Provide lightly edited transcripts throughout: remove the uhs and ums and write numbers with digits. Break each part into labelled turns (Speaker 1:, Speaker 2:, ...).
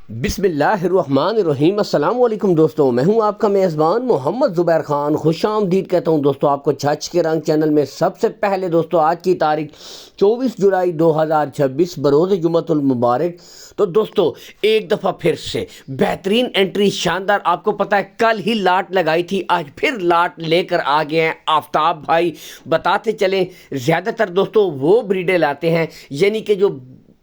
Speaker 1: بسم اللہ الرحمن الرحیم۔ السلام علیکم دوستوں، میں ہوں آپ کا میزبان محمد زبیر خان۔ خوش آمدید کہتا ہوں دوستوں آپ کو چھچ کے رنگ چینل میں۔ سب سے پہلے دوستوں آج کی تاریخ 24 جولائی 2026 بروز جمعۃ المبارک۔ تو دوستوں ایک دفعہ پھر سے بہترین انٹری، شاندار۔ آپ کو پتہ ہے کل ہی لاٹ لگائی تھی، آج پھر لاٹ لے کر آ گئے ہیں آفتاب بھائی۔ بتاتے چلیں زیادہ تر دوستوں وہ بریڈیں لاتے ہیں، یعنی کہ جو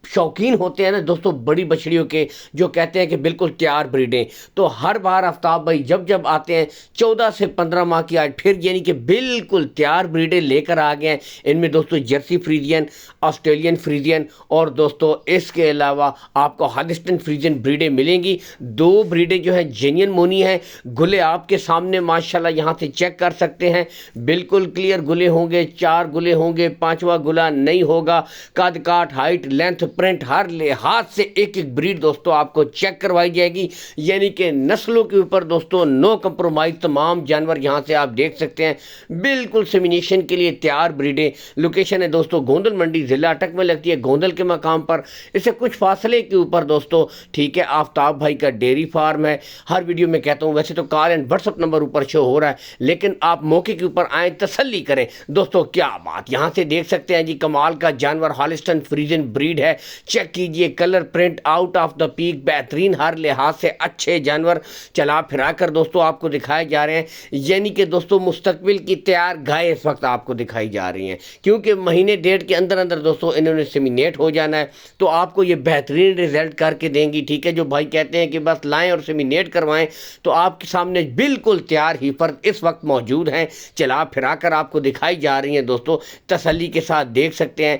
Speaker 1: شوقین ہوتے ہیں نا دوستوں بڑی بچڑیوں کے، جو کہتے ہیں کہ بالکل تیار بریڈیں، تو ہر بار آفتاب بھائی جب آتے ہیں 14 سے 15 ماہ کی آج پھر یعنی کہ بالکل تیار بریڈیں لے کر آ گئے ہیں۔ ان میں دوستوں جرسی فریزین، آسٹریلین فریزین اور دوستوں اس کے علاوہ آپ کو ہالسٹن فریزین بریڈیں ملیں گی۔ دو بریڈیں جو ہیں جینین مونی ہیں، گلے آپ کے سامنے ماشاءاللہ یہاں سے چیک کر سکتے ہیں، بالکل کلیئر گلے ہوں گے، 4 گلے ہوں گے، 5واں گلا نہیں ہوگا۔ قد کاٹ، ہائٹ، لینتھ، پرنٹ ہر لحاظ سے ایک بریڈ دوستوں آپ کو چیک کروائی جائے گی، یعنی کہ نسلوں کے اوپر دوستوں نو کمپرومائز۔ تمام جانور یہاں سے آپ دیکھ سکتے ہیں، بالکل سیمینیشن کے لیے تیار بریڈیں۔ لوکیشن ہے دوستوں گوندل منڈی، ضلع اٹک میں لگتی ہے، گوندل کے مقام پر، اس سے کچھ فاصلے کے اوپر دوستوں ٹھیک ہے آفتاب بھائی کا ڈیری فارم ہے۔ ہر ویڈیو میں کہتا ہوں ویسے تو call and what's up number اوپر شو ہو رہا ہے، لیکن آپ موقع کے اوپر آئیں، تسلی کریں دوستوں۔ کیا بات، یہاں سے دیکھ سکتے ہیں جی کمال کا جانور ہالسٹن فریزن بریڈ ہے۔ چیک کیجئے colour, print out of the peak, بہترین ہر لحاظ سے اچھے جانور چلا پھرا کر دوستوں آپ کو دکھائے جا رہے ہیں، یعنی کہ دوستوں مستقبل کی تیار گائے اس وقت آپ کو دکھائی جا رہی ہیں، کیونکہ مہینے ڈیڑھ کے اندر دوستوں انہوں نے سیمینیٹ ہو جانا ہے، تو آپ کو یہ بہترین ریزلٹ کر کے دیں گی۔ ٹھیک ہے، جو بھائی کہتے ہیں کہ بس لائیں اور سیمینیٹ کروائیں، تو آپ کے سامنے بالکل تیار ہی فرد اس وقت موجود ہیں، چلا پھرا کر آپ کو دکھائی جا رہی ہیں دوستوں۔ تسلی کے ساتھ دیکھ سکتے ہیں،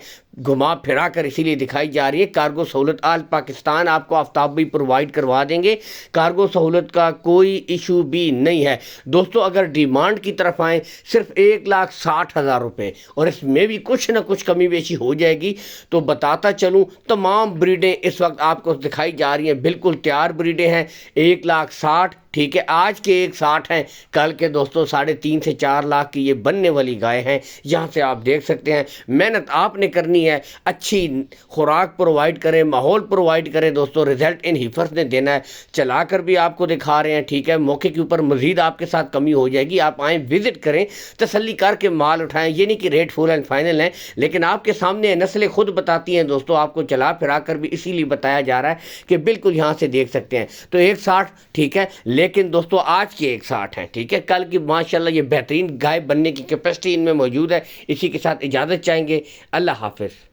Speaker 1: گھما پھرا کر اسی لیے دکھائی جا رہی ہے۔ کارگو سہولت آل پاکستان آپ کو آفتاب بھی پرووائڈ کروا دیں گے، کارگو سہولت کا کوئی ایشو بھی نہیں ہے دوستوں۔ اگر ڈیمانڈ کی طرف آئیں صرف 1,60,000 روپے، اور اس میں بھی کچھ نہ کچھ کمی بیشی ہو جائے گی، تو بتاتا چلوں تمام بریڈیں اس وقت آپ کو دکھائی جا رہی ہیں، بالکل تیار بریڈیں ہیں۔ 1,60,000 ٹھیک ہے، آج کے 1,60,000 ہیں، کل کے دوستوں 3.5 سے 4 لاکھ کی یہ بننے والی گائے ہیں۔ یہاں سے آپ دیکھ سکتے ہیں، محنت آپ نے کرنی ہے، اچھی خوراک پرووائڈ کریں، ماحول پرووائڈ کریں دوستوں، رزلٹ ان ہیفرز نے دینا ہے۔ چلا کر بھی آپ کو دکھا رہے ہیں، ٹھیک ہے، موقع کے اوپر مزید آپ کے ساتھ کمی ہو جائے گی، آپ آئیں وزٹ کریں، تسلی کر کے مال اٹھائیں۔ یہ نہیں کہ ریٹ فل اینڈ فائنل ہیں، لیکن آپ کے سامنے نسلیں خود بتاتی ہیں دوستوں، آپ کو چلا پھرا کر بھی اسی لیے بتایا جا رہا ہے کہ بالکل یہاں سے دیکھ سکتے ہیں۔ تو 1,60,000 ٹھیک ہے، لیکن دوستوں آج کے 1,60,000 ہیں، ٹھیک ہے، کل کی ماشاءاللہ یہ بہترین گائے بننے کی کیپیسٹی ان میں موجود ہے۔ اسی کے ساتھ اجازت چاہیں گے، اللہ حافظ۔